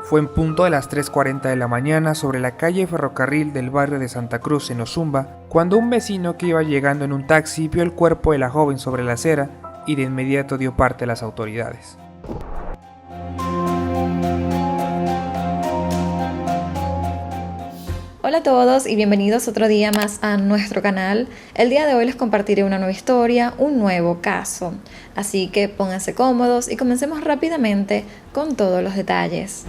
Fue en punto de las 3:40 de la mañana sobre la calle Ferrocarril del barrio de Santa Cruz en Ozumba, cuando un vecino que iba llegando en un taxi vio el cuerpo de la joven sobre la acera y de inmediato dio parte a las autoridades. Hola a todos y bienvenidos otro día más a nuestro canal. El día de hoy les compartiré una nueva historia, un nuevo caso. Así que pónganse cómodos y comencemos rápidamente con todos los detalles.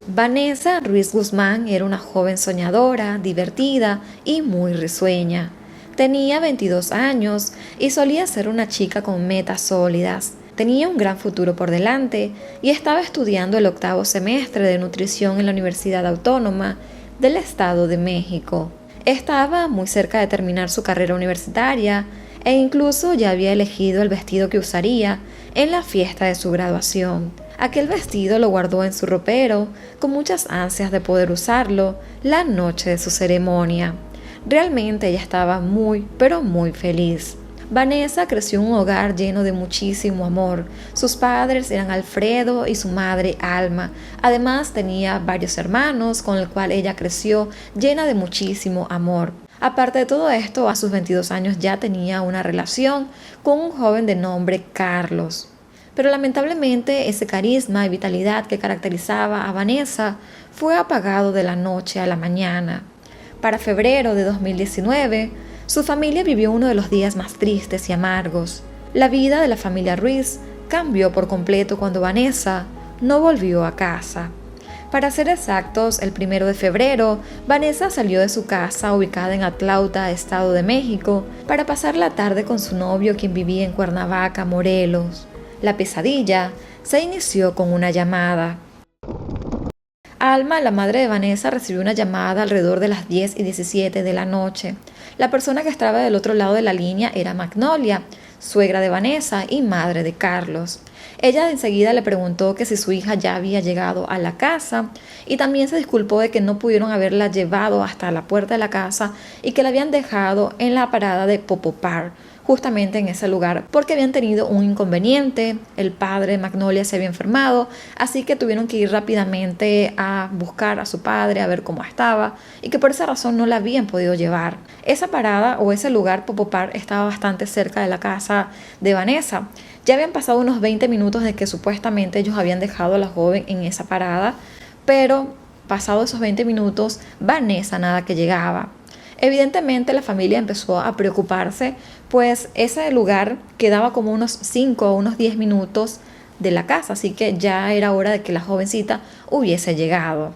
Vanessa Ruiz Guzmán era una joven soñadora, divertida y muy risueña. Tenía 22 años y solía ser una chica con metas sólidas. Tenía un gran futuro por delante y estaba estudiando el 8º semestre de nutrición en la Universidad Autónoma del Estado de México. Estaba muy cerca de terminar su carrera universitaria e incluso ya había elegido el vestido que usaría en la fiesta de su graduación. Aquel vestido lo guardó en su ropero con muchas ansias de poder usarlo la noche de su ceremonia. Realmente ella estaba muy, pero muy feliz. Vanessa creció en un hogar lleno de muchísimo amor. Sus padres eran Alfredo y su madre Alma. Además tenía varios hermanos con el cual ella creció llena de muchísimo amor. Aparte de todo esto, a sus 22 años ya tenía una relación con un joven de nombre Carlos. Pero lamentablemente ese carisma y vitalidad que caracterizaba a Vanessa fue apagado de la noche a la mañana. Para febrero de 2019, su familia vivió uno de los días más tristes y amargos. La vida de la familia Ruiz cambió por completo cuando Vanessa no volvió a casa. Para ser exactos, el 1 de febrero, Vanessa salió de su casa ubicada en Atlauta, Estado de México, para pasar la tarde con su novio, quien vivía en Cuernavaca, Morelos. La pesadilla se inició con una llamada. Alma, la madre de Vanessa, recibió una llamada alrededor de las 10:17 de la noche. La persona que estaba del otro lado de la línea era Magnolia, suegra de Vanessa y madre de Carlos. Ella enseguida le preguntó que si su hija ya había llegado a la casa y también se disculpó de que no pudieron haberla llevado hasta la puerta de la casa y que la habían dejado en la parada de Popopar, justamente en ese lugar, porque habían tenido un inconveniente. El padre de Magnolia se había enfermado, así que tuvieron que ir rápidamente a buscar a su padre, a ver cómo estaba, y que por esa razón no la habían podido llevar. Esa parada o ese lugar, Popopar, estaba bastante cerca de la casa de Vanessa. Ya habían pasado unos 20 minutos de que supuestamente ellos habían dejado a la joven en esa parada, pero pasados esos 20 minutos, Vanessa nada que llegaba. Evidentemente la familia empezó a preocuparse, pues ese lugar quedaba como unos 5 o unos 10 minutos de la casa, así que ya era hora de que la jovencita hubiese llegado.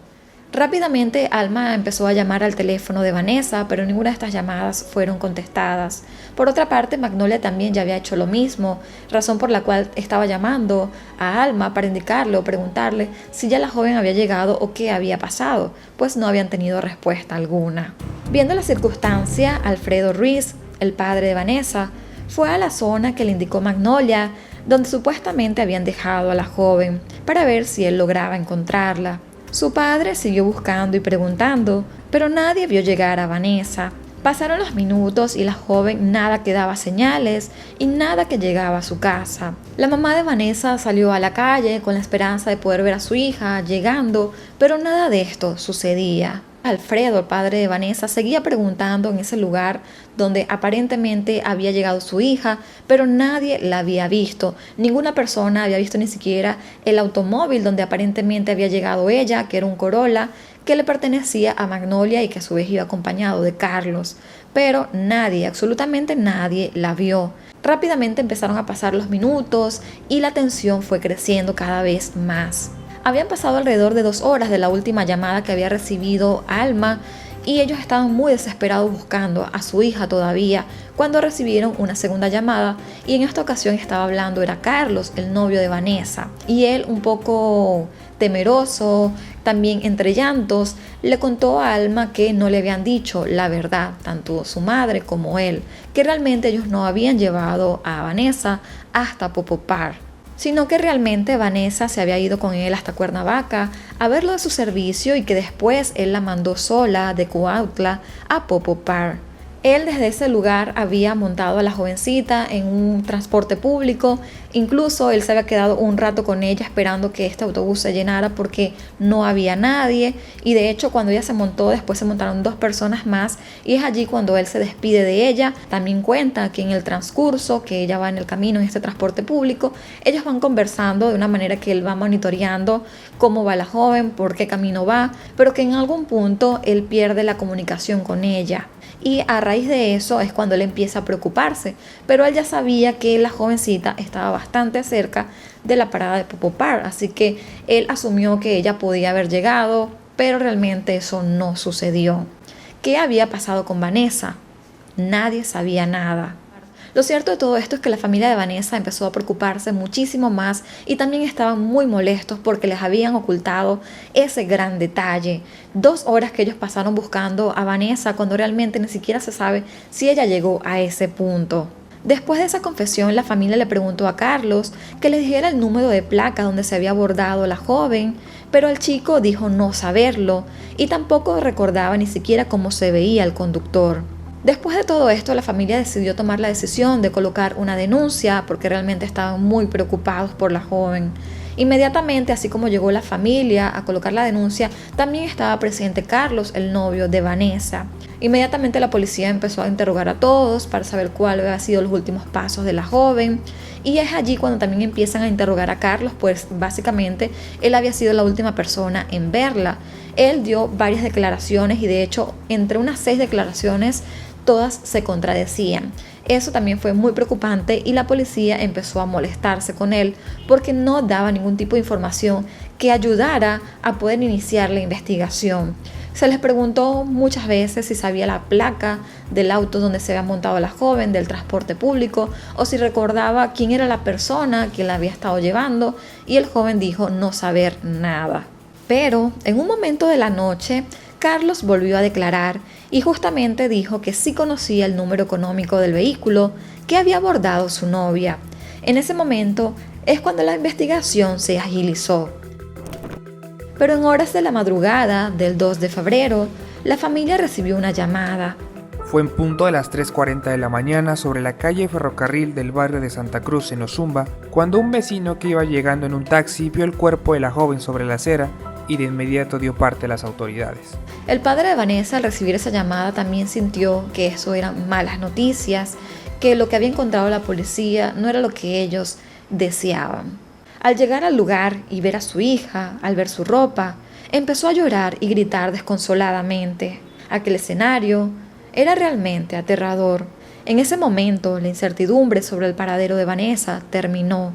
Rápidamente Alma empezó a llamar al teléfono de Vanessa, pero ninguna de estas llamadas fueron contestadas. Por otra parte, Magnolia también ya había hecho lo mismo, razón por la cual estaba llamando a Alma para indicarle o preguntarle si ya la joven había llegado o qué había pasado, pues no habían tenido respuesta alguna. Viendo la circunstancia, Alfredo Ruiz, el padre de Vanessa, fue a la zona que le indicó Magnolia, donde supuestamente habían dejado a la joven, para ver si él lograba encontrarla. Su padre siguió buscando y preguntando, pero nadie vio llegar a Vanessa. Pasaron los minutos y la joven nada que daba señales y nada que llegaba a su casa. La mamá de Vanessa salió a la calle con la esperanza de poder ver a su hija llegando, pero nada de esto sucedía. Alfredo, el padre de Vanessa, seguía preguntando en ese lugar donde aparentemente había llegado su hija, pero nadie la había visto. Ninguna persona había visto ni siquiera el automóvil donde aparentemente había llegado ella, que era un Corolla, que le pertenecía a Magnolia y que a su vez iba acompañado de Carlos. Pero nadie, absolutamente nadie, la vio. Rápidamente empezaron a pasar los minutos y la tensión fue creciendo cada vez más. Habían pasado alrededor de 2 horas de la última llamada que había recibido Alma y ellos estaban muy desesperados buscando a su hija todavía cuando recibieron una segunda llamada, y en esta ocasión estaba hablando, era Carlos, el novio de Vanessa, y él, un poco temeroso, también entre llantos, le contó a Alma que no le habían dicho la verdad, tanto su madre como él, que realmente ellos no habían llevado a Vanessa hasta Popopar, sino que realmente Vanessa se había ido con él hasta Cuernavaca a verlo de su servicio y que después él la mandó sola de Cuautla a Popopar. Él desde ese lugar había montado a la jovencita en un transporte público, incluso él se había quedado un rato con ella esperando que este autobús se llenara porque no había nadie, y de hecho cuando ella se montó después se montaron 2 personas más, y es allí cuando él se despide de ella. También cuenta que en el transcurso que ella va en el camino en este transporte público, ellos van conversando de una manera que él va monitoreando cómo va la joven, por qué camino va, pero que en algún punto él pierde la comunicación con ella. Y a raíz de eso es cuando él empieza a preocuparse, pero él ya sabía que la jovencita estaba bastante cerca de la parada de Popopar, así que él asumió que ella podía haber llegado, pero realmente eso no sucedió. ¿Qué había pasado con Vanessa? Nadie sabía nada. Lo cierto de todo esto es que la familia de Vanessa empezó a preocuparse muchísimo más y también estaban muy molestos porque les habían ocultado ese gran detalle. 2 horas que ellos pasaron buscando a Vanessa cuando realmente ni siquiera se sabe si ella llegó a ese punto. Después de esa confesión, la familia le preguntó a Carlos que le dijera el número de placa donde se había abordado la joven, pero el chico dijo no saberlo y tampoco recordaba ni siquiera cómo se veía el conductor. Después de todo esto, la familia decidió tomar la decisión de colocar una denuncia porque realmente estaban muy preocupados por la joven. Inmediatamente, así como llegó la familia a colocar la denuncia, también estaba presente Carlos, el novio de Vanessa. Inmediatamente la policía empezó a interrogar a todos para saber cuáles habían sido los últimos pasos de la joven. Y es allí cuando también empiezan a interrogar a Carlos, pues básicamente él había sido la última persona en verla. Él dio varias declaraciones y de hecho entre unas 6 declaraciones todas se contradecían. Eso también fue muy preocupante y la policía empezó a molestarse con él porque no daba ningún tipo de información que ayudara a poder iniciar la investigación. Se les preguntó muchas veces si sabía la placa del auto donde se había montado la joven, del transporte público, o si recordaba quién era la persona que la había estado llevando, y el joven dijo no saber nada. Pero en un momento de la noche, Carlos volvió a declarar y justamente dijo que sí conocía el número económico del vehículo que había abordado su novia. En ese momento es cuando la investigación se agilizó. Pero en horas de la madrugada del 2 de febrero, la familia recibió una llamada. Fue en punto de las 3:40 de la mañana sobre la calle Ferrocarril del barrio de Santa Cruz en Osumba, cuando un vecino que iba llegando en un taxi vio el cuerpo de la joven sobre la acera y de inmediato dio parte a las autoridades. El padre de Vanessa, al recibir esa llamada, también sintió que eso eran malas noticias, que lo que había encontrado la policía no era lo que ellos deseaban. Al llegar al lugar y ver a su hija, al ver su ropa, empezó a llorar y gritar desconsoladamente. Aquel escenario era realmente aterrador. En ese momento, la incertidumbre sobre el paradero de Vanessa terminó,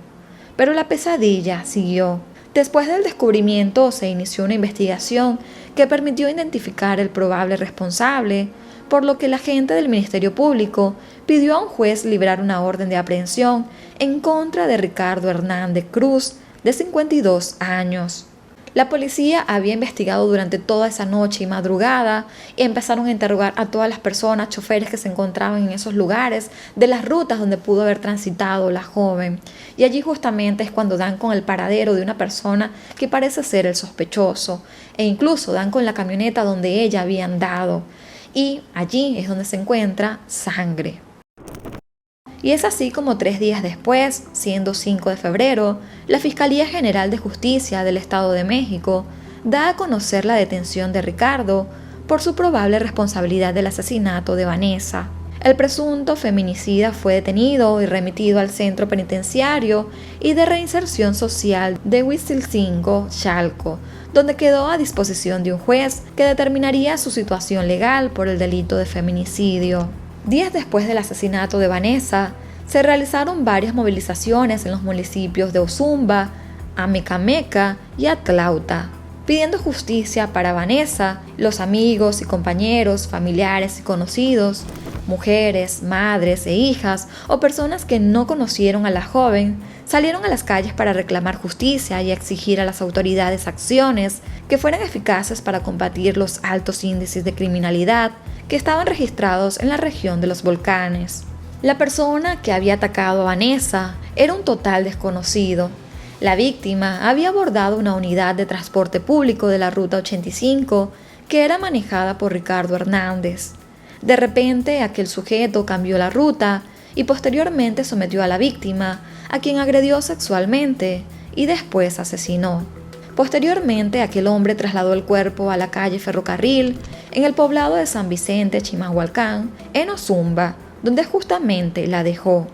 pero la pesadilla siguió. Después del descubrimiento se inició una investigación que permitió identificar el probable responsable, por lo que la agente del Ministerio Público pidió a un juez librar una orden de aprehensión en contra de Ricardo Hernández Cruz, de 52 años. La policía había investigado durante toda esa noche y madrugada y empezaron a interrogar a todas las personas, choferes que se encontraban en esos lugares, de las rutas donde pudo haber transitado la joven. Y allí justamente es cuando dan con el paradero de una persona que parece ser el sospechoso, e incluso dan con la camioneta donde ella había andado. Y allí es donde se encuentra sangre. Y es así como 3 días después, siendo 5 de febrero, la Fiscalía General de Justicia del Estado de México da a conocer la detención de Ricardo por su probable responsabilidad del asesinato de Vanessa. El presunto feminicida fue detenido y remitido al Centro Penitenciario y de Reinserción Social de Huitzilingo, Chalco, donde quedó a disposición de un juez que determinaría su situación legal por el delito de feminicidio. Días después del asesinato de Vanessa, se realizaron varias movilizaciones en los municipios de Osumba, Amecameca y Atlauta, pidiendo justicia para Vanessa. Los amigos y compañeros, familiares y conocidos, mujeres, madres e hijas o personas que no conocieron a la joven, salieron a las calles para reclamar justicia y exigir a las autoridades acciones que fueran eficaces para combatir los altos índices de criminalidad que estaban registrados en la región de los volcanes. La persona que había atacado a Vanessa era un total desconocido. La víctima había abordado una unidad de transporte público de la Ruta 85 que era manejada por Ricardo Hernández. De repente, aquel sujeto cambió la ruta y posteriormente sometió a la víctima, a quien agredió sexualmente y después asesinó. Posteriormente, aquel hombre trasladó el cuerpo a la calle Ferrocarril, en el poblado de San Vicente, Chimalhuacán, en Osumbá, donde justamente la dejó.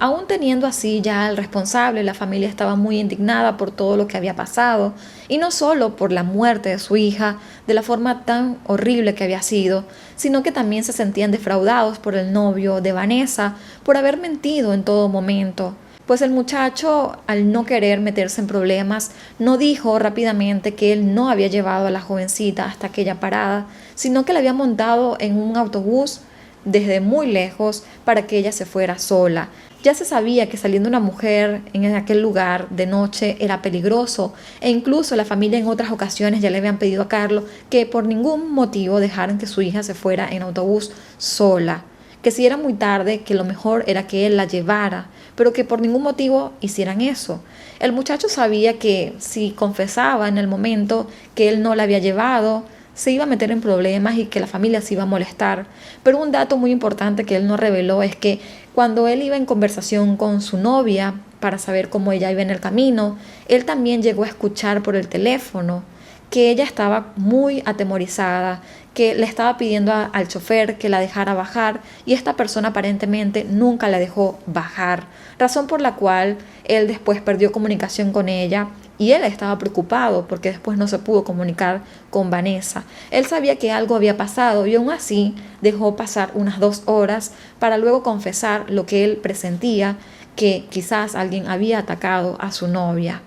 Aún teniendo así ya al responsable, la familia estaba muy indignada por todo lo que había pasado, y no solo por la muerte de su hija, de la forma tan horrible que había sido, sino que también se sentían defraudados por el novio de Vanessa por haber mentido en todo momento. Pues el muchacho, al no querer meterse en problemas, no dijo rápidamente que él no había llevado a la jovencita hasta aquella parada, sino que la había montado en un autobús desde muy lejos para que ella se fuera sola. Ya se sabía que saliendo una mujer en aquel lugar de noche era peligroso, e incluso la familia en otras ocasiones ya le habían pedido a Carlos que por ningún motivo dejaran que su hija se fuera en autobús sola, que si era muy tarde, que lo mejor era que él la llevara, pero que por ningún motivo hicieran eso. El muchacho sabía que si confesaba en el momento que él no la había llevado, se iba a meter en problemas y que la familia se iba a molestar. Pero un dato muy importante que él no reveló es que cuando él iba en conversación con su novia para saber cómo ella iba en el camino, él también llegó a escuchar por el teléfono que ella estaba muy atemorizada, que le estaba pidiendo al chofer que la dejara bajar, y esta persona aparentemente nunca la dejó bajar, razón por la cual él después perdió comunicación con ella, y él estaba preocupado porque después no se pudo comunicar con Vanessa. Él sabía que algo había pasado y aún así dejó pasar unas 2 horas para luego confesar lo que él presentía, que quizás alguien había atacado a su novia.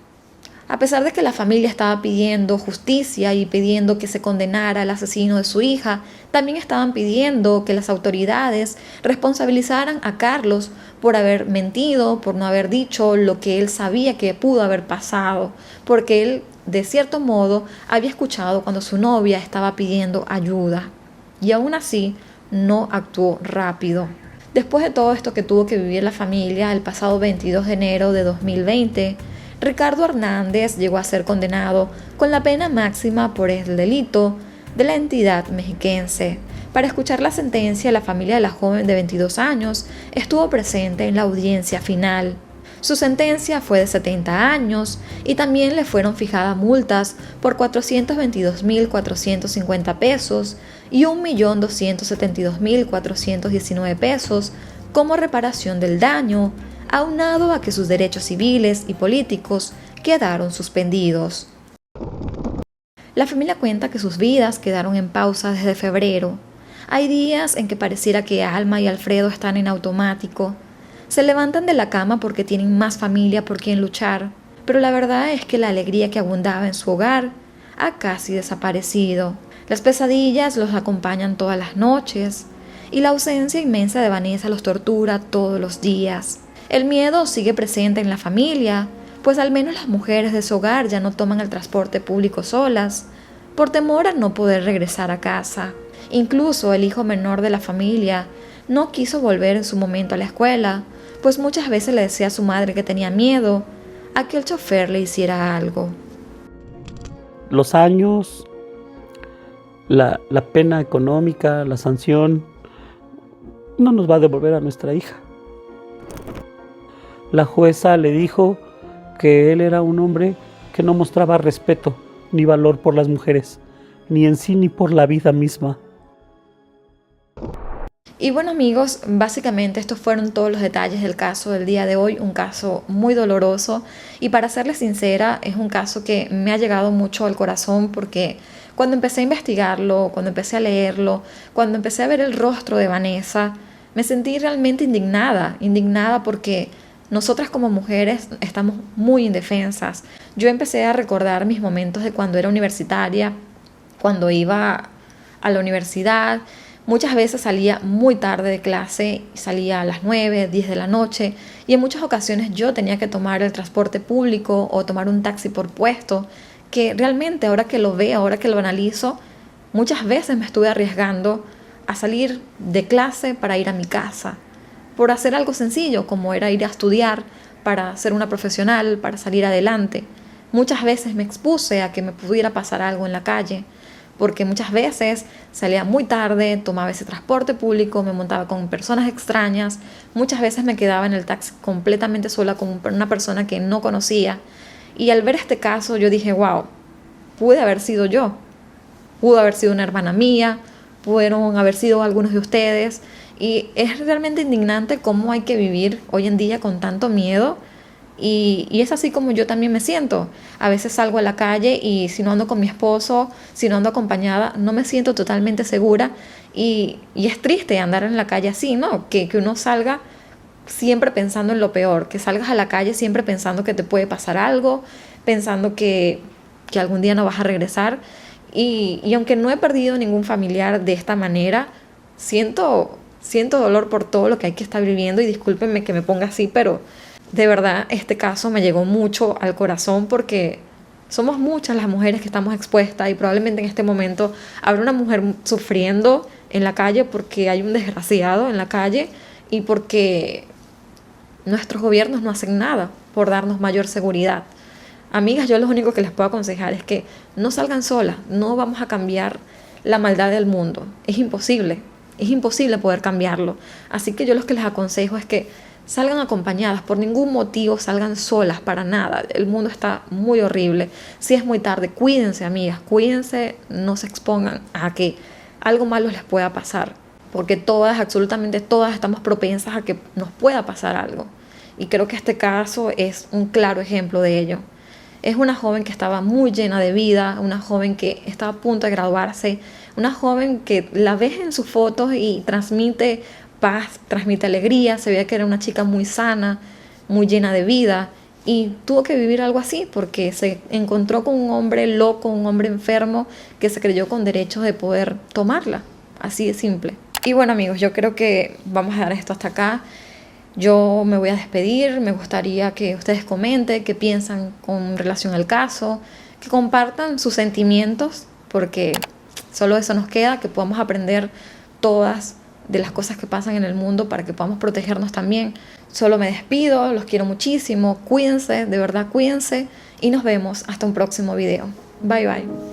A pesar de que la familia estaba pidiendo justicia y pidiendo que se condenara al asesino de su hija, también estaban pidiendo que las autoridades responsabilizaran a Carlos por haber mentido, por no haber dicho lo que él sabía que pudo haber pasado, porque él, de cierto modo, había escuchado cuando su novia estaba pidiendo ayuda, y aún así no actuó rápido. Después de todo esto que tuvo que vivir la familia, el pasado 22 de enero de 2020, Ricardo Hernández llegó a ser condenado con la pena máxima por el delito de la entidad mexiquense. Para escuchar la sentencia, la familia de la joven de 22 años estuvo presente en la audiencia final. Su sentencia fue de 70 años y también le fueron fijadas multas por 422.450 pesos y 1.272.419 pesos como reparación del daño, aunado a que sus derechos civiles y políticos quedaron suspendidos. La familia cuenta que sus vidas quedaron en pausa desde febrero. Hay días en que pareciera que Alma y Alfredo están en automático. Se levantan de la cama porque tienen más familia por quien luchar, pero la verdad es que la alegría que abundaba en su hogar ha casi desaparecido. Las pesadillas los acompañan todas las noches y la ausencia inmensa de Vanessa los tortura todos los días. El miedo sigue presente en la familia, pues al menos las mujeres de su hogar ya no toman el transporte público solas, por temor a no poder regresar a casa. Incluso el hijo menor de la familia no quiso volver en su momento a la escuela, pues muchas veces le decía a su madre que tenía miedo a que el chofer le hiciera algo. Los años, la pena económica, la sanción, no nos va a devolver a nuestra hija. La jueza le dijo que él era un hombre que no mostraba respeto ni valor por las mujeres, ni en sí ni por la vida misma. Y bueno amigos, básicamente estos fueron todos los detalles del caso del día de hoy, un caso muy doloroso y para serles sincera es un caso que me ha llegado mucho al corazón porque cuando empecé a investigarlo, cuando empecé a leerlo, cuando empecé a ver el rostro de Vanessa, me sentí realmente indignada porque nosotras como mujeres estamos muy indefensas. Yo empecé a recordar mis momentos de cuando era universitaria, cuando iba a la universidad. Muchas veces salía muy tarde de clase, salía a las 9, 10 de la noche y en muchas ocasiones yo tenía que tomar el transporte público o tomar un taxi por puesto, que realmente ahora que lo veo, ahora que lo analizo, muchas veces me estuve arriesgando a salir de clase para ir a mi casa, por hacer algo sencillo como era ir a estudiar para ser una profesional, para salir adelante. Muchas veces me expuse a que me pudiera pasar algo en la calle, porque muchas veces salía muy tarde, tomaba ese transporte público, me montaba con personas extrañas, muchas veces me quedaba en el taxi completamente sola con una persona que no conocía. Y al ver este caso yo dije, wow, pude haber sido yo, pudo haber sido una hermana mía, pudieron haber sido algunos de ustedes. Y es realmente indignante cómo hay que vivir hoy en día con tanto miedo. Y es así como yo también me siento. A veces salgo a la calle y si no ando con mi esposo, si no ando acompañada, no me siento totalmente segura. Y es triste andar en la calle así, ¿no? Que uno salga siempre pensando en lo peor, que salgas a la calle siempre pensando que te puede pasar algo, pensando que algún día no vas a regresar. Y aunque no he perdido ningún familiar de esta manera, siento dolor por todo lo que hay que estar viviendo, y discúlpenme que me ponga así, pero de verdad este caso me llegó mucho al corazón porque somos muchas las mujeres que estamos expuestas, y probablemente en este momento habrá una mujer sufriendo en la calle porque hay un desgraciado en la calle y porque nuestros gobiernos no hacen nada por darnos mayor seguridad. Amigas, yo lo único que les puedo aconsejar es que no salgan solas, no vamos a cambiar la maldad del mundo, es imposible poder cambiarlo. Así que yo lo que les aconsejo es que salgan acompañadas, por ningún motivo salgan solas, para nada. El mundo está muy horrible. Si es muy tarde, cuídense, amigas, cuídense, no se expongan a que algo malo les pueda pasar, porque todas, absolutamente todas, estamos propensas a que nos pueda pasar algo. Y creo que este caso es un claro ejemplo de ello. Es una joven que estaba muy llena de vida, una joven que estaba a punto de graduarse, una joven que la ves en sus fotos y transmite paz, transmite alegría, se veía que era una chica muy sana, muy llena de vida, y tuvo que vivir algo así porque se encontró con un hombre loco, un hombre enfermo que se creyó con derecho de poder tomarla, así de simple. Y bueno, amigos, yo creo que vamos a dar esto hasta acá. Yo me voy a despedir, me gustaría que ustedes comenten qué piensan con relación al caso, que compartan sus sentimientos, porque solo eso nos queda, que podamos aprender todas de las cosas que pasan en el mundo para que podamos protegernos también. Solo me despido, los quiero muchísimo, cuídense, de verdad cuídense, y nos vemos hasta un próximo video. Bye bye.